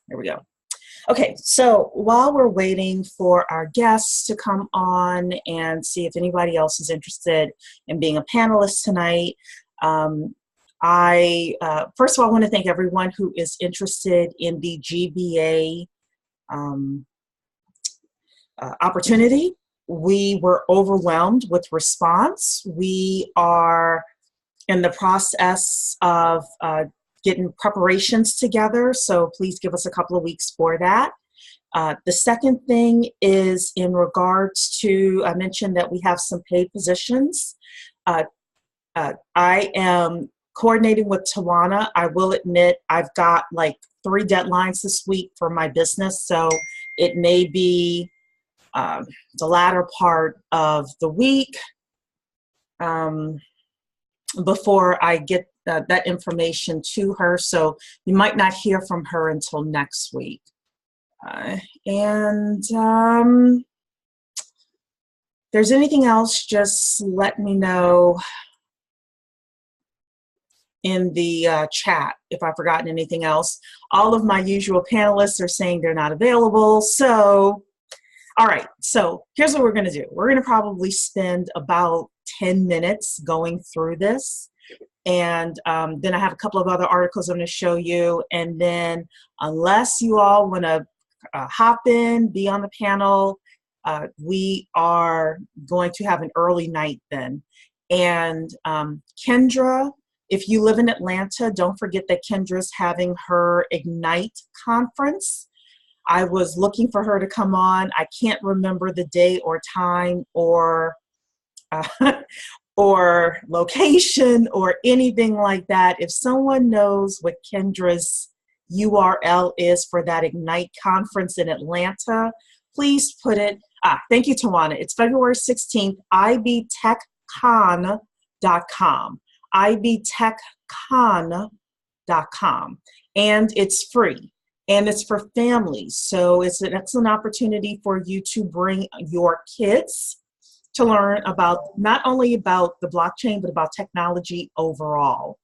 There we go. Okay, so while we're waiting for our guests to come on and see if anybody else is interested in being a panelist tonight, I first of all want to thank everyone who is interested in the GBA opportunity. We were overwhelmed with response. We are in the process of getting preparations together, so please give us a couple of weeks for that. The second thing is in regards to, I mentioned that we have some paid positions. I am coordinating with Tawana. I will admit I've got like 3 deadlines this week for my business, so it may be the latter part of the week before I get that information to her, so you might not hear from her until next week. And if there's anything else, just let me know in the chat if I've forgotten anything else. All of my usual panelists are saying they're not available, so all right, so here's what we're going to do. We're going to probably spend about 10 minutes going through this. And then I have a couple of other articles I'm going to show you. And then unless you all want to hop in, be on the panel, we are going to have an early night then. And Kendra, if you live in Atlanta, don't forget that Kendra's having her Ignite conference. I was looking for her to come on. I can't remember the day or time or or location or anything like that. If someone knows what Kendra's URL is for that Ignite conference in Atlanta, please put it. Thank you, Tawana. It's February 16th, ibtechcon.com. ibtechcon.com. And it's free. And it's for families. So it's an excellent opportunity for you to bring your kids to learn about not only about the blockchain, but about technology overall.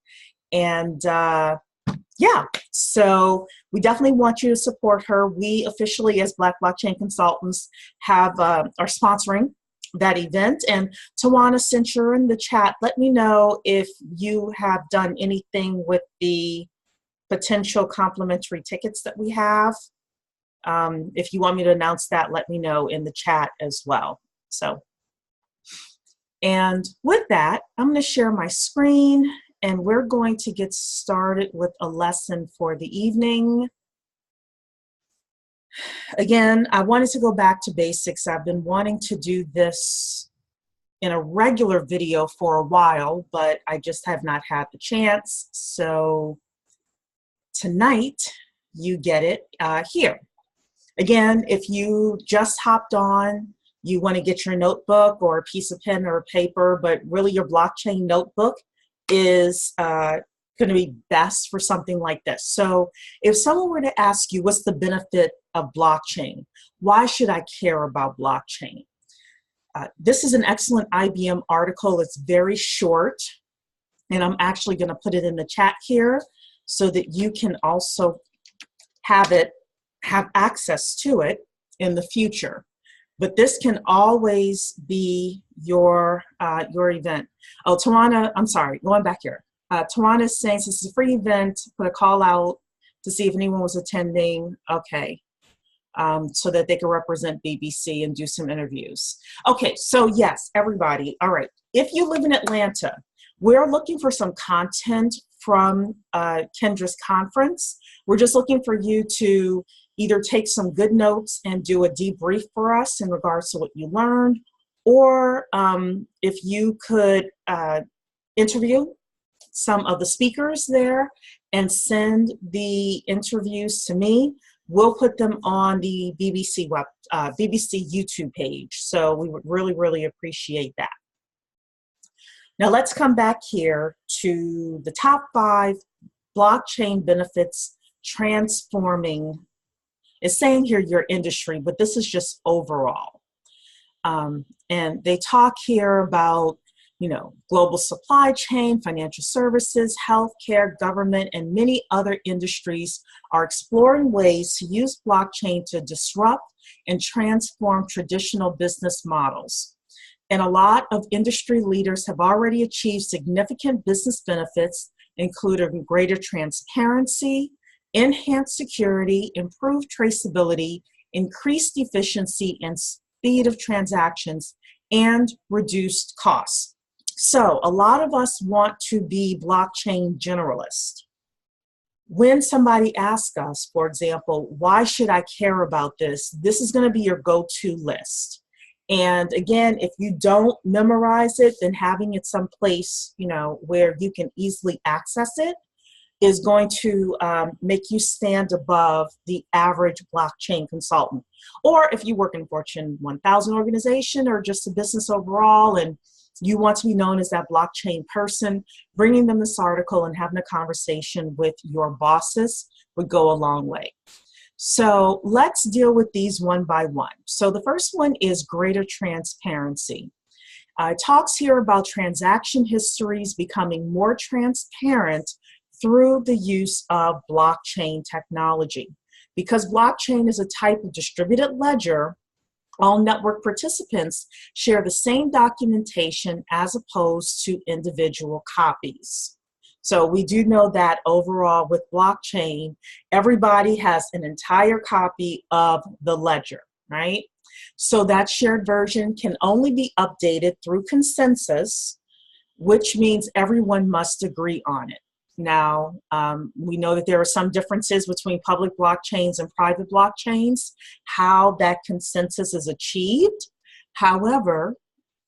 And yeah, so we definitely want you to support her. We officially, as Black Blockchain Consultants, have are sponsoring that event. And Tawana, since you're in the chat, let me know if you have done anything with the potential complimentary tickets that we have. If you want me to announce that, let me know in the chat as well. So, and with that, I'm going to share my screen and we're going to get started with a lesson for the evening. Again, I wanted to go back to basics. I've been wanting to do this in a regular video for a while, but I just have not had the chance. So tonight, you get it here. Again, if you just hopped on, you want to get your notebook or a piece of pen or paper, but really your blockchain notebook is going to be best for something like this. So if someone were to ask you, what's the benefit of blockchain? Why should I care about blockchain? This is an excellent IBM article. It's very short, and I'm actually going to put it in the chat here so that you can also have access to it in the future. But this can always be your event. Oh, Tawana, I'm sorry, going back here. Tawana is saying this is a free event, put a call out to see if anyone was attending. Okay, so that they can represent BBC and do some interviews. Okay, so yes, everybody, all right. If you live in Atlanta, we're looking for some content from Kendra's conference. We're just looking for you to either take some good notes and do a debrief for us in regards to what you learned, or if you could interview some of the speakers there and send the interviews to me. We'll put them on the BBC YouTube page. So we would really, really appreciate that. Now let's come back here to the top 5 blockchain benefits transforming. It's saying here your industry, but this is just overall. And they talk here about global supply chain, financial services, healthcare, government, and many other industries are exploring ways to use blockchain to disrupt and transform traditional business models. And a lot of industry leaders have already achieved significant business benefits, including greater transparency, enhanced security, improved traceability, increased efficiency and speed of transactions, and reduced costs. So a lot of us want to be blockchain generalists. When somebody asks us, for example, why should I care about this? This is going to be your go-to list. And again, if you don't memorize it, then having it someplace, where you can easily access it is going to make you stand above the average blockchain consultant. Or if you work in Fortune 1000 organization or just a business overall and you want to be known as that blockchain person, bringing them this article and having a conversation with your bosses would go a long way. So let's deal with these one by one. So the first one is greater transparency. It talks here about transaction histories becoming more transparent through the use of blockchain technology. Because blockchain is a type of distributed ledger, all network participants share the same documentation as opposed to individual copies. So we do know that overall with blockchain, everybody has an entire copy of the ledger, right? So that shared version can only be updated through consensus, which means everyone must agree on it. Now, we know that there are some differences between public blockchains and private blockchains, how that consensus is achieved. However,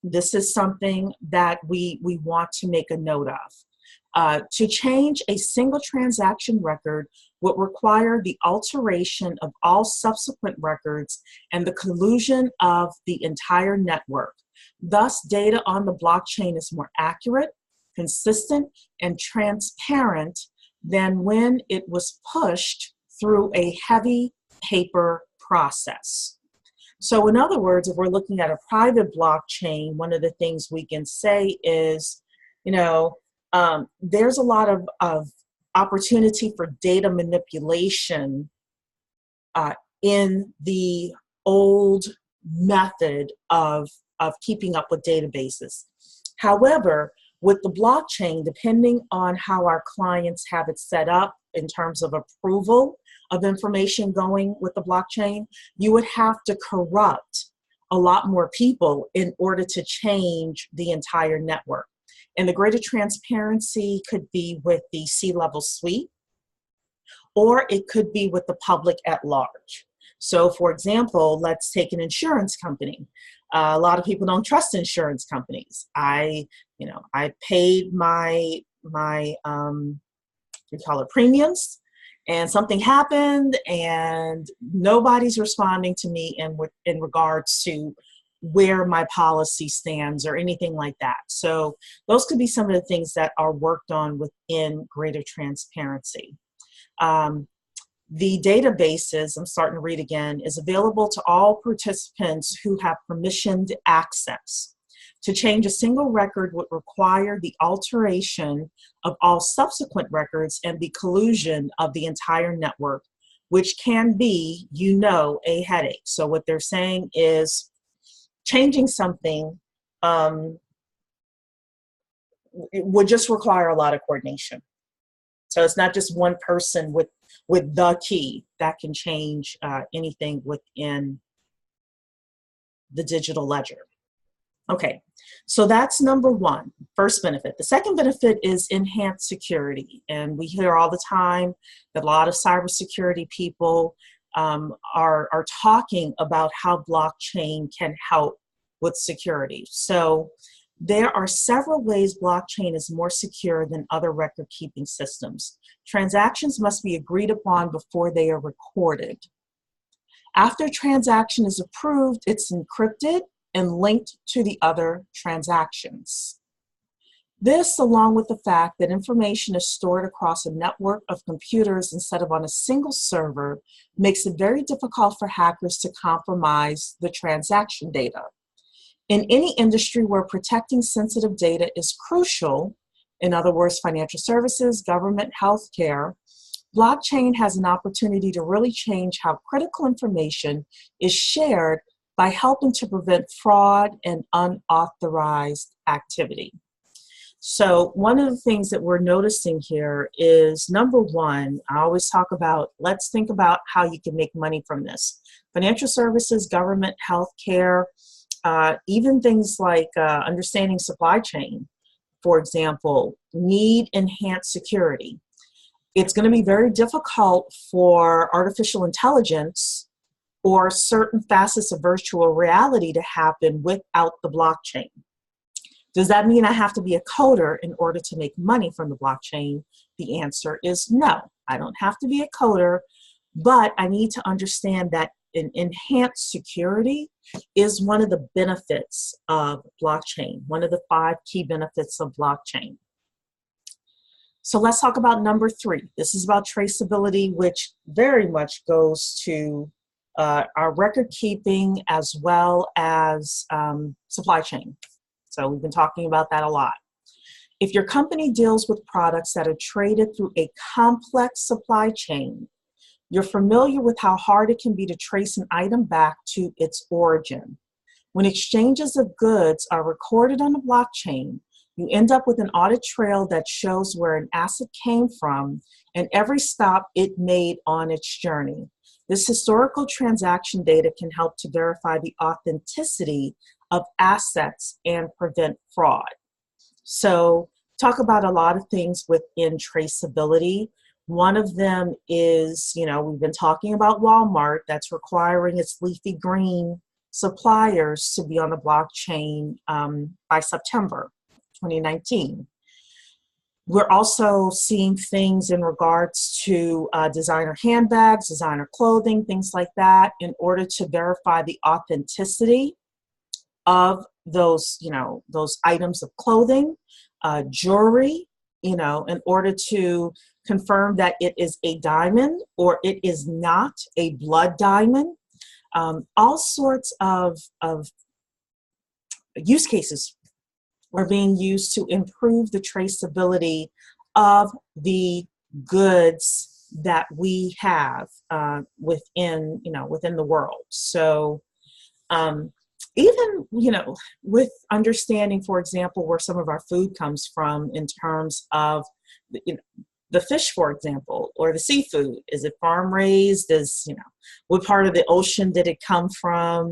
this is something that we want to make a note of. To change a single transaction record would require the alteration of all subsequent records and the collusion of the entire network. Thus, data on the blockchain is more accurate, consistent, and transparent than when it was pushed through a heavy paper process. So in other words, if we're looking at a private blockchain, one of the things we can say is, there's a lot of opportunity for data manipulation in the old method of keeping up with databases. However, with the blockchain, depending on how our clients have it set up in terms of approval of information going with the blockchain, you would have to corrupt a lot more people in order to change the entire network. And the greater transparency could be with the C-level suite, or it could be with the public at large. So for example, let's take an insurance company. A lot of people don't trust insurance companies. I paid my premiums, and something happened, and nobody's responding to me in regards to where my policy stands or anything like that. So those could be some of the things that are worked on within greater transparency. The databases, I'm starting to read again, is available to all participants who have permissioned access. To change a single record would require the alteration of all subsequent records and the collusion of the entire network, which can be, a headache. So what they're saying is changing something it would just require a lot of coordination. So it's not just one person with the key that can change anything within the digital ledger. Okay, so that's number one, first benefit. The second benefit is enhanced security. And we hear all the time that a lot of cybersecurity people are talking about how blockchain can help with security. So there are several ways blockchain is more secure than other record-keeping systems. Transactions must be agreed upon before they are recorded. After a transaction is approved, it's encrypted and linked to the other transactions. This, along with the fact that information is stored across a network of computers instead of on a single server, makes it very difficult for hackers to compromise the transaction data. In any industry where protecting sensitive data is crucial, in other words, financial services, government, healthcare, blockchain has an opportunity to really change how critical information is shared by helping to prevent fraud and unauthorized activity. So one of the things that we're noticing here is, number one, I always talk about, let's think about how you can make money from this. Financial services, government, healthcare, even things like understanding supply chain, for example, need enhanced security. It's going to be very difficult for artificial intelligence or certain facets of virtual reality to happen without the blockchain. Does that mean I have to be a coder in order to make money from the blockchain? The answer is no. I don't have to be a coder, but I need to understand that an enhanced security is one of the benefits of blockchain, one of the 5 key benefits of blockchain. So let's talk about number 3. This is about traceability, which very much goes to our record keeping as well as supply chain. So we've been talking about that a lot. If your company deals with products that are traded through a complex supply chain, you're familiar with how hard it can be to trace an item back to its origin. When exchanges of goods are recorded on the blockchain, you end up with an audit trail that shows where an asset came from and every stop it made on its journey. This historical transaction data can help to verify the authenticity of assets and prevent fraud. So talk about a lot of things within traceability. One of them is, we've been talking about Walmart that's requiring its leafy green suppliers to be on the blockchain by September 2019. We're also seeing things in regards to designer handbags, designer clothing, things like that, in order to verify the authenticity of those, those items of clothing, jewelry, in order to confirm that it is a diamond or it is not a blood diamond. All sorts of use cases are being used to improve the traceability of the goods that we have within the world. So even, with understanding, for example, where some of our food comes from in terms of, the fish, for example, or the seafood. Is it farm raised? What part of the ocean did it come from?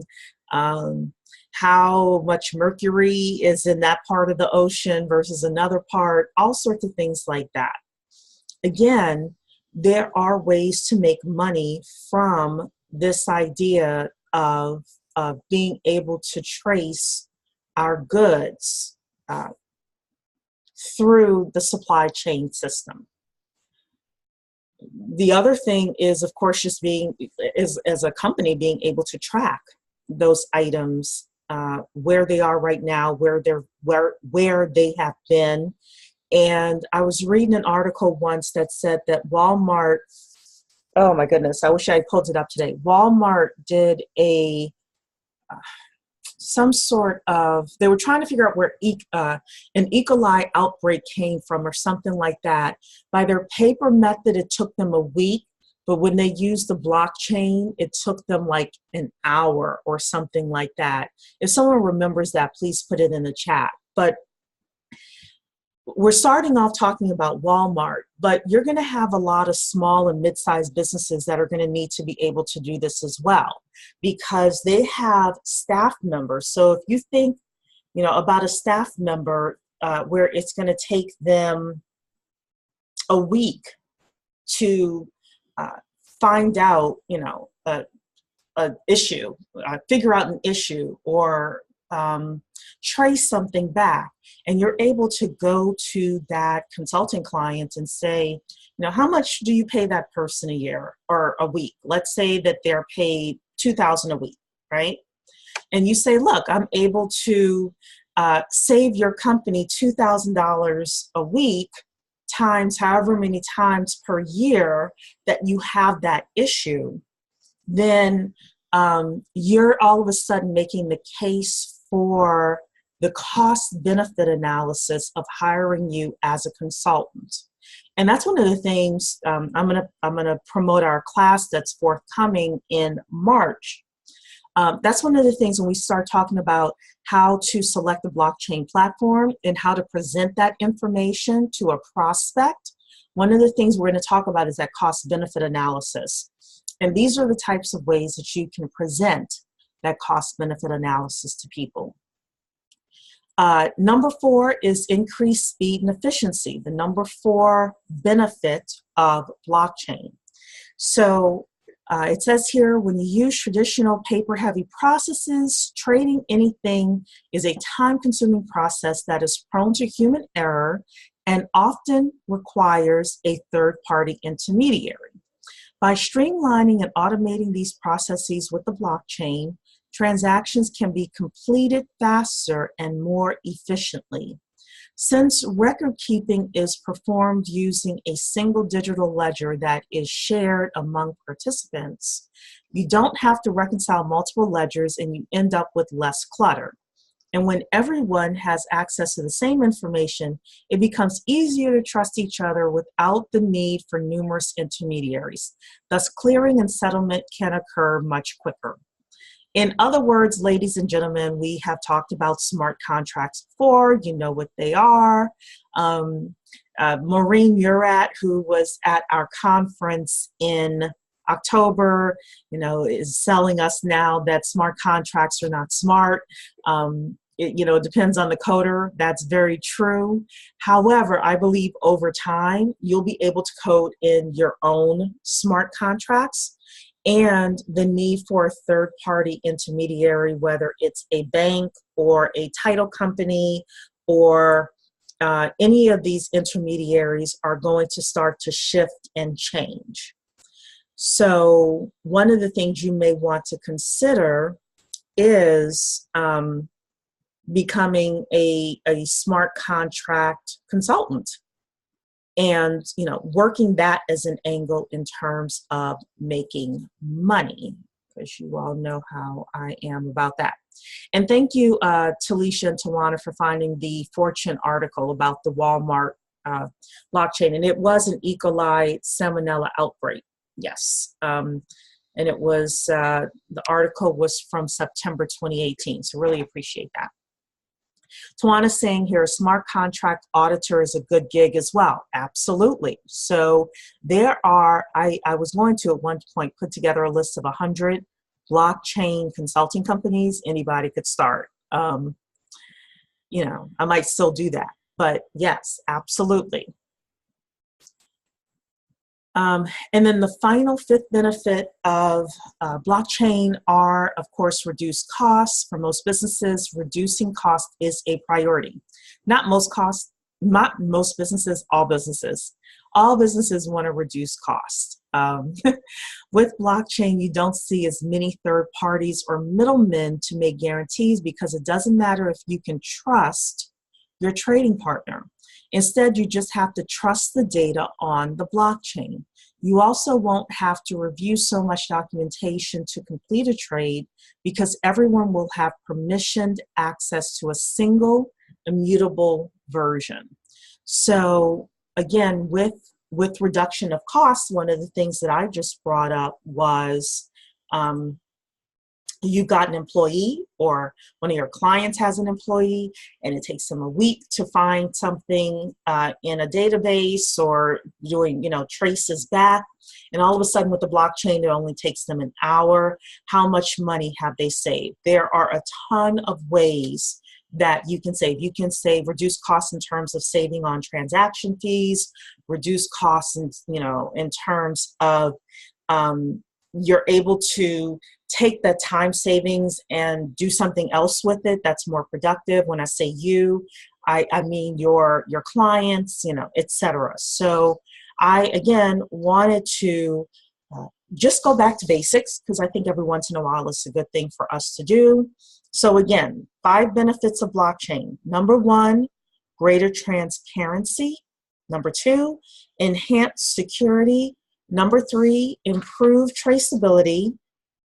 How much mercury is in that part of the ocean versus another part? All sorts of things like that. Again, there are ways to make money from this idea of being able to trace our goods through the supply chain system. The other thing is, of course, just as a company, being able to track those items, where they are right now, where they have been. And I was reading an article once that said that Walmart, oh my goodness, I wish I had pulled it up today. Walmart did some sort of, they were trying to figure out where an E. coli outbreak came from or something like that. By their paper method, it took them a week, but when they used the blockchain, it took them like an hour or something like that. If someone remembers that, please put it in the chat. But we're starting off talking about Walmart, but you're going to have a lot of small and mid-sized businesses that are going to need to be able to do this as well, because they have staff members. So if you think, about a staff member where it's going to take them a week to find out, an issue, figure out an issue, or trace something back, and you're able to go to that consulting client and say, how much do you pay that person a year or a week? Let's say that they're paid $2,000 a week, right? And you say, look, I'm able to save your company $2,000 a week times however many times per year that you have that issue. Then you're all of a sudden making the case for the cost-benefit analysis of hiring you as a consultant. And that's one of the things I'm gonna promote our class that's forthcoming in March. That's one of the things when we start talking about how to select a blockchain platform and how to present that information to a prospect. One of the things we're going to talk about is that cost-benefit analysis. And these are the types of ways that you can present that cost-benefit analysis to people. Number 4 is increased speed and efficiency, the number 4 benefit of blockchain. So it says here, when you use traditional paper-heavy processes, trading anything is a time-consuming process that is prone to human error and often requires a third-party intermediary. By streamlining and automating these processes with the blockchain, transactions can be completed faster and more efficiently. Since record keeping is performed using a single digital ledger that is shared among participants, you don't have to reconcile multiple ledgers and you end up with less clutter. And when everyone has access to the same information, it becomes easier to trust each other without the need for numerous intermediaries. Thus, clearing and settlement can occur much quicker. In other words, ladies and gentlemen, we have talked about smart contracts before. You know what they are. Maureen Murat, who was at our conference in October, is selling us now that smart contracts are not smart. It depends on the coder. That's very true. However, I believe over time, you'll be able to code in your own smart contracts. And the need for a third-party intermediary, whether it's a bank or a title company or any of these intermediaries, are going to start to shift and change. So one of the things you may want to consider is becoming a smart contract consultant. And, working that as an angle in terms of making money, because you all know how I am about that. And thank you, Talisha and Tawana, for finding the Fortune article about the Walmart blockchain. And it was an E. coli salmonella outbreak, yes. And it was, the article was from September 2018, so really appreciate that. Tawana's saying here, a smart contract auditor is a good gig as well. Absolutely. So there are, I was going to at one point put together a list of 100 blockchain consulting companies anybody could start. I might still do that, but yes, absolutely. And then the final 5th benefit of blockchain are, of course, reduced costs. For most businesses, reducing cost is a priority. Not most businesses, all businesses. All businesses want to reduce cost. With blockchain, you don't see as many third parties or middlemen to make guarantees because it doesn't matter if you can trust your trading partner. Instead, you just have to trust the data on the blockchain. You also won't have to review so much documentation to complete a trade because everyone will have permissioned access to a single immutable version. So again, with reduction of costs, one of the things that I just brought up was you've got an employee or one of your clients has an employee and it takes them a week to find something in a database or doing, traces back. And all of a sudden with the blockchain, it only takes them an hour. How much money have they saved? There are a ton of ways that you can save. You can save, reduce costs in terms of saving on transaction fees, reduce costs in terms of you're able to take the time savings and do something else with it that's more productive. When I say you, I mean your clients, etc. So I, again, wanted to just go back to basics because I think every once in a while it's a good thing for us to do. So again, 5 benefits of blockchain. Number 1, greater transparency. Number 2, enhanced security. Number 3, improved traceability.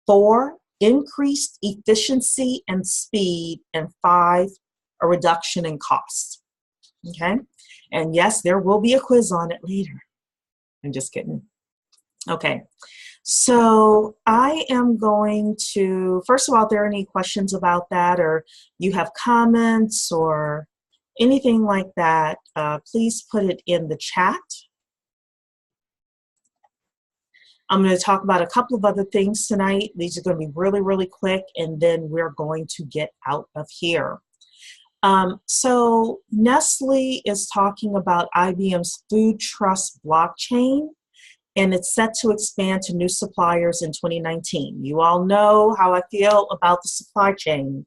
4, increased efficiency and speed, and 5, a reduction in cost. Okay, and yes, there will be a quiz on it later. I'm just kidding. Okay, so I am going to, first of all, if there are any questions about that, or you have comments or anything like that, please put it in the chat. I'm going to talk about a couple of other things tonight. These are going to be really, really quick, and then we're going to get out of here. So Nestle is talking about IBM's Food Trust blockchain, and it's set to expand to new suppliers in 2019. You all know how I feel about the supply chain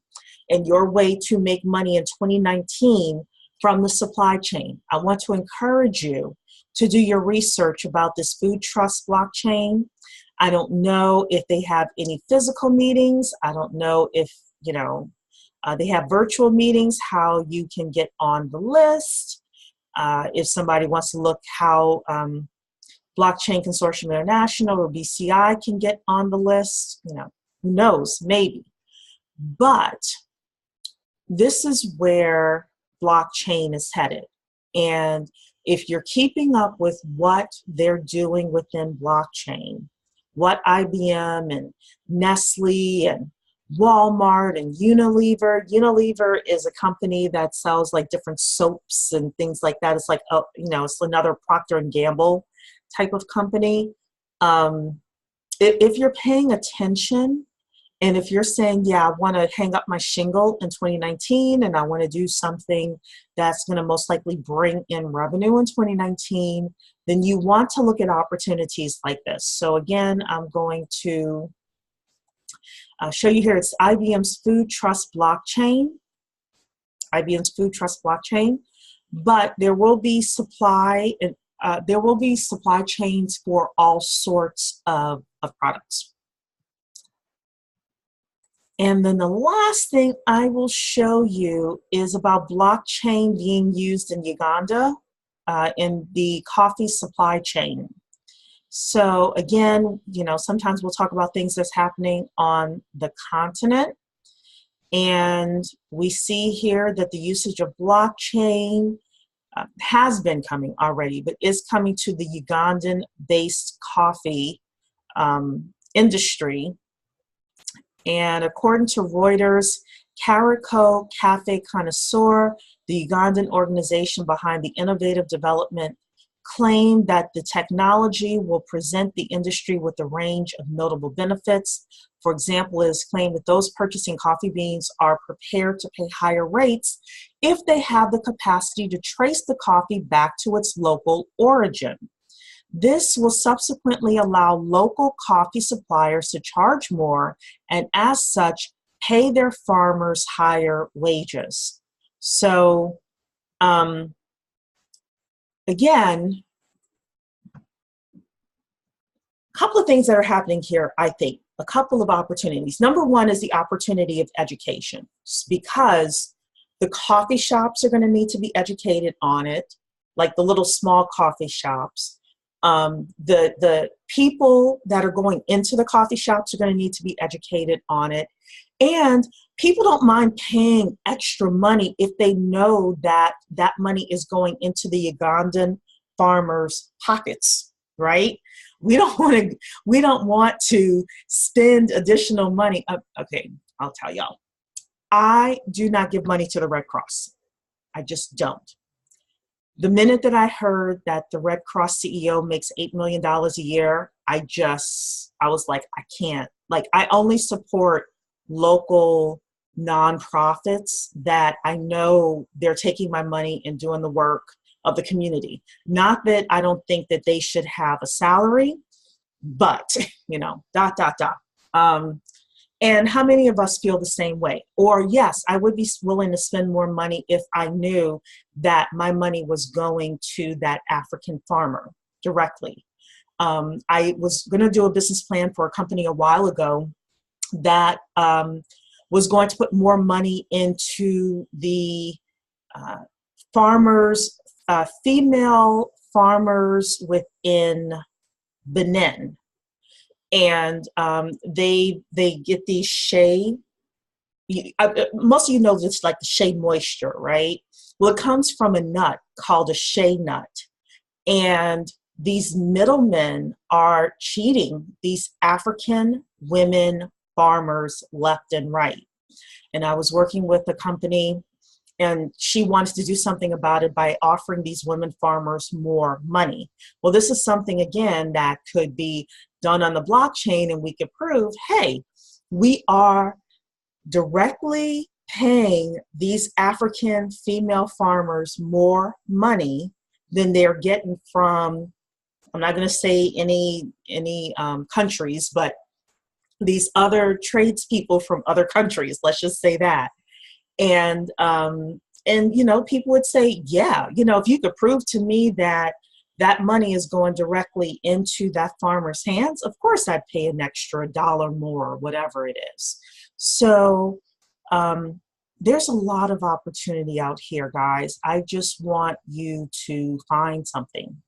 and your way to make money in 2019 from the supply chain. I want to encourage you to do your research about this Food Trust blockchain. I don't know if they have any physical meetings. I don't know if, they have virtual meetings, how you can get on the list. If somebody wants to look how Blockchain Consortium International or BCI can get on the list, who knows, maybe. But this is where blockchain is headed. And if you're keeping up with what they're doing within blockchain, what IBM and Nestle and Walmart and Unilever is a company that sells like different soaps and things like that. It's like, it's another Procter & Gamble type of company. If you're paying attention, and if you're saying, yeah, I want to hang up my shingle in 2019 and I want to do something that's going to most likely bring in revenue in 2019, then you want to look at opportunities like this. So again, I'm going to show you here. It's IBM's Food Trust blockchain. IBM's Food Trust blockchain. But there will be supply chains for all sorts of products. And then the last thing I will show you is about blockchain being used in Uganda in the coffee supply chain. So again, sometimes we'll talk about things that's happening on the continent. And we see here that the usage of blockchain has been coming already, but is coming to the Ugandan-based coffee industry. And according to Reuters, Carico Cafe Connoisseur, the Ugandan organization behind the innovative development, claimed that the technology will present the industry with a range of notable benefits. For example, it is claimed that those purchasing coffee beans are prepared to pay higher rates if they have the capacity to trace the coffee back to its local origin. This will subsequently allow local coffee suppliers to charge more and, as such, pay their farmers higher wages. So, again, a couple of things that are happening here, I think, a couple of opportunities. Number one is the opportunity of education, because the coffee shops are going to need to be educated on it, like the little small coffee shops. The people that are going into the coffee shops are going to need to be educated on it. And people don't mind paying extra money if they know that that money is going into the Ugandan farmers' pockets, right? We don't want to spend additional money. Okay, I'll tell y'all. I do not give money to the Red Cross. I just don't. The minute that I heard that the Red Cross CEO makes $8 million a year, I was like, I can't. Like, I only support local nonprofits that I know they're taking my money and doing the work of the community. Not that I don't think that they should have a salary, but, and how many of us feel the same way? Or yes, I would be willing to spend more money if I knew that my money was going to that African farmer directly. I was going to do a business plan for a company a while ago that was going to put more money into the farmers, female farmers within Benin. and they get these shea. Most of you know this, like the shea moisture, right? Well, it comes from a nut called a shea nut, and these middlemen are cheating these African women farmers left and right. And I was working with a company, and she wants to do something about it by offering these women farmers more money. Well, this is something, again, that could be done on the blockchain, and we could prove, hey, we are directly paying these African female farmers more money than they're getting from, I'm not going to say any countries, but these other tradespeople from other countries, let's just say that. And you know, people would say, yeah, you know, if you could prove to me that that money is going directly into that farmer's hands, of course I'd pay an extra dollar more or whatever it is. So there's a lot of opportunity out here, guys. I just want you to find something.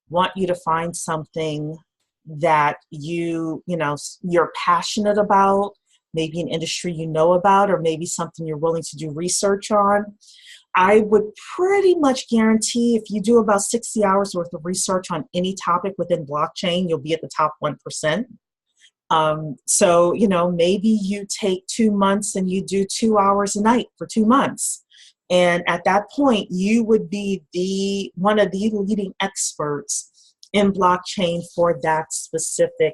Want you to find something that you know, you're passionate about, maybe an industry you know about, or maybe something you're willing to do research on. I would pretty much guarantee if you do about 60 hours worth of research on any topic within blockchain, you'll be at the top 1%. So, you know, maybe you take 2 months and you do 2 hours a night for 2 months. And at that point, you would be one of the leading experts in blockchain for that specific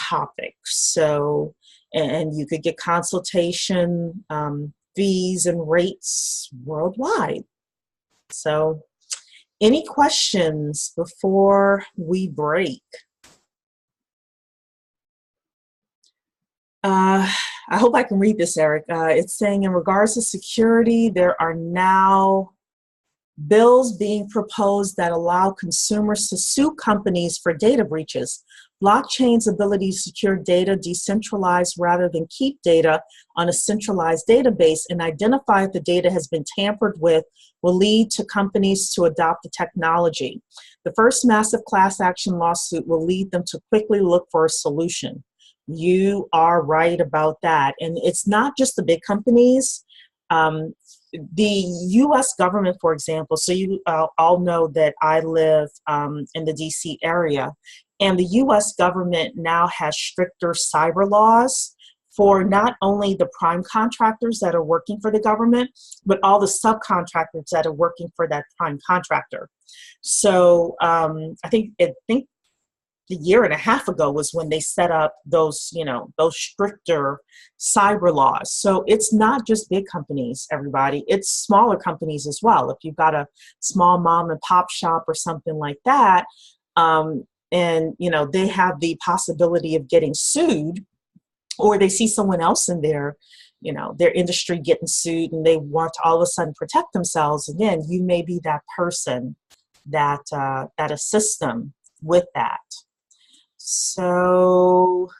topic. So, and you could get consultation fees and rates worldwide. So, any questions before we break? I hope I can read this, Eric. It's saying, in regards to security, there are now bills being proposed that allow consumers to sue companies for data breaches. Blockchain's ability to secure data decentralized rather than keep data on a centralized database and identify if the data has been tampered with will lead to companies to adopt the technology. The first massive class action lawsuit will lead them to quickly look for a solution. You are right about that. And it's not just the big companies. The U.S. government, for example, so you all know that I live in the D.C. area, and the U.S. government now has stricter cyber laws for not only the prime contractors that are working for the government, but all the subcontractors that are working for that prime contractor. So I think a year and a half ago was when they set up those, you know, those stricter cyber laws. So it's not just big companies, everybody. It's smaller companies as well. If you've got a small mom and pop shop or something like that, and you know, they have the possibility of getting sued, or they see someone else in their, you know, their industry getting sued, and they want to all of a sudden protect themselves. Again, you may be that person that that assists them with that. So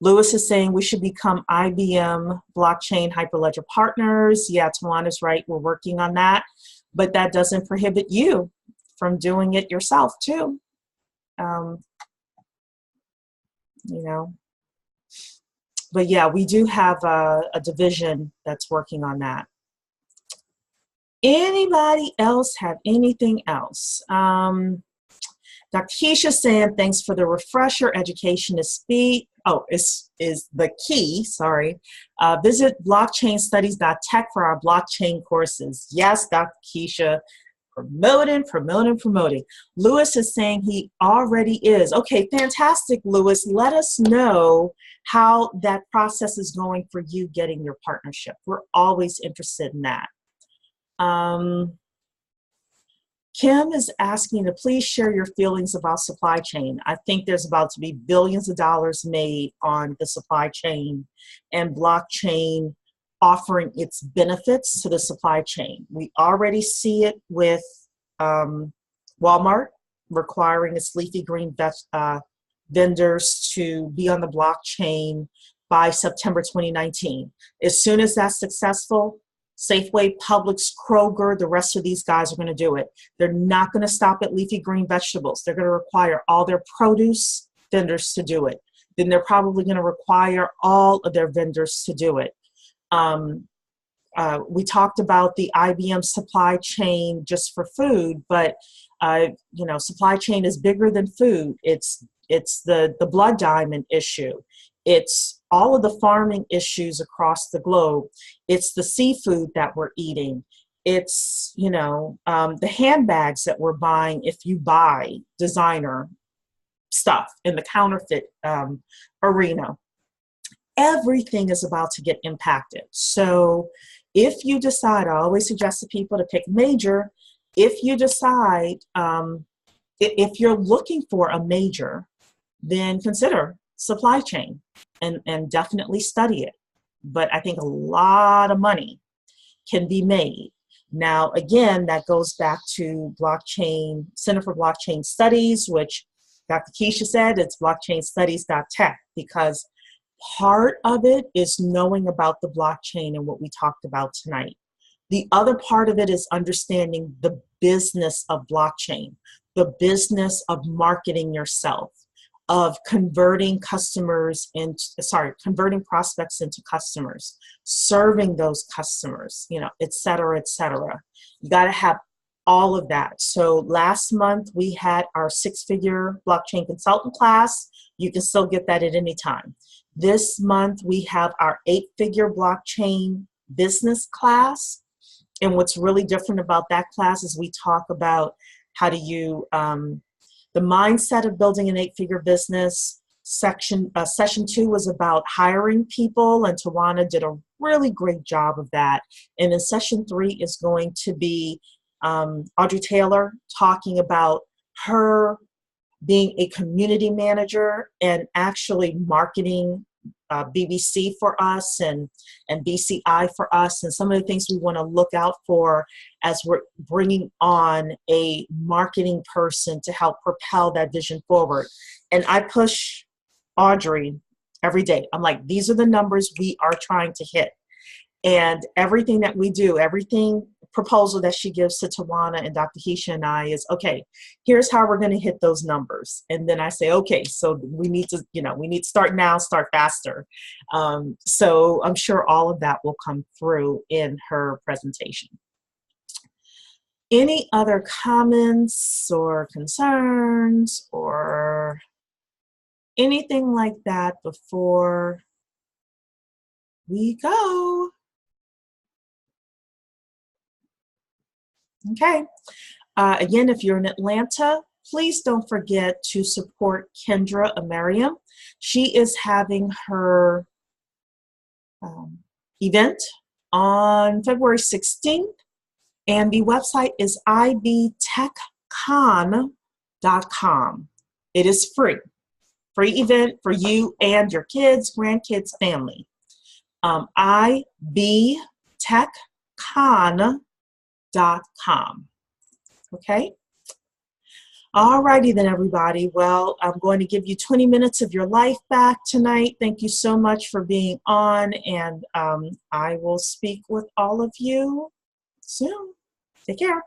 Lewis is saying we should become IBM blockchain hyperledger partners. Yeah, Tawana's right. We're working on that, but that doesn't prohibit you from doing it yourself too. You know, but yeah, we do have a division that's working on that. Anybody else have anything else? Dr. Keisha saying, thanks for the refresher. Education is speed. Oh, is the key, sorry. Visit blockchainstudies.tech for our blockchain courses. Yes, Dr. Keisha, promoting. Lewis is saying he already is. Okay, fantastic, Lewis. Let us know how that process is going for you getting your partnership. We're always interested in that. Kim is asking to please share your feelings about supply chain. I think there's about to be billions of dollars made on the supply chain and blockchain offering its benefits to the supply chain. We already see it with Walmart requiring its leafy green vendors to be on the blockchain by September 2019. As soon as that's successful, Safeway, Publix, Kroger, the rest of these guys are going to do it. They're not going to stop at leafy green vegetables. They're going to require all their produce vendors to do it. Then they're probably going to require all of their vendors to do it. We talked about the IBM supply chain just for food, but you know, supply chain is bigger than food. It's the blood diamond issue. It's all of the farming issues across the globe. It's the seafood that we're eating. It's, you know, the handbags that we're buying if you buy designer stuff in the counterfeit arena. Everything is about to get impacted. So if you decide, I always suggest to people to pick major. If you decide, if you're looking for a major, then consider supply chain and definitely study it. But I think a lot of money can be made. Now, again, that goes back to blockchain, Center for Blockchain Studies, which Dr. Keisha said it's blockchainstudies.tech, because part of it is knowing about the blockchain and what we talked about tonight. The other part of it is understanding the business of blockchain, the business of marketing yourself, of converting prospects into customers, serving those customers, you know, et cetera, et cetera. You got to have all of that. So last month we had our 6-figure blockchain consultant class. You can still get that at any time. This month we have our 8-figure blockchain business class. And what's really different about that class is we talk about how do you, the mindset of building an 8-figure business. Session 2 was about hiring people, and Tawana did a really great job of that. And then session 3 is going to be Audrey Taylor talking about her being a community manager and actually marketing BBC for us and BCI for us, and some of the things we want to look out for as we're bringing on a marketing person to help propel that vision forward. And I push Audrey every day. I'm like, these are the numbers we are trying to hit. And everything that we do, everything proposal that she gives to Tawana and Dr. Keisha and I is, okay, here's how we're going to hit those numbers. And then I say, okay, so we need to, you know, we need to start now, start faster. So I'm sure all of that will come through in her presentation. Any other comments or concerns or anything like that before we go? Okay. Again, if you're in Atlanta, please don't forget to support Kendra Amariam. She is having her event on February 16th, and the website is ibtechcon.com. It is free. Free event for you and your kids, grandkids, family. ibtechcon.com. Okay. All righty then, everybody. Well, I'm going to give you 20 minutes of your life back tonight. Thank you so much for being on, and I will speak with all of you soon. Take care.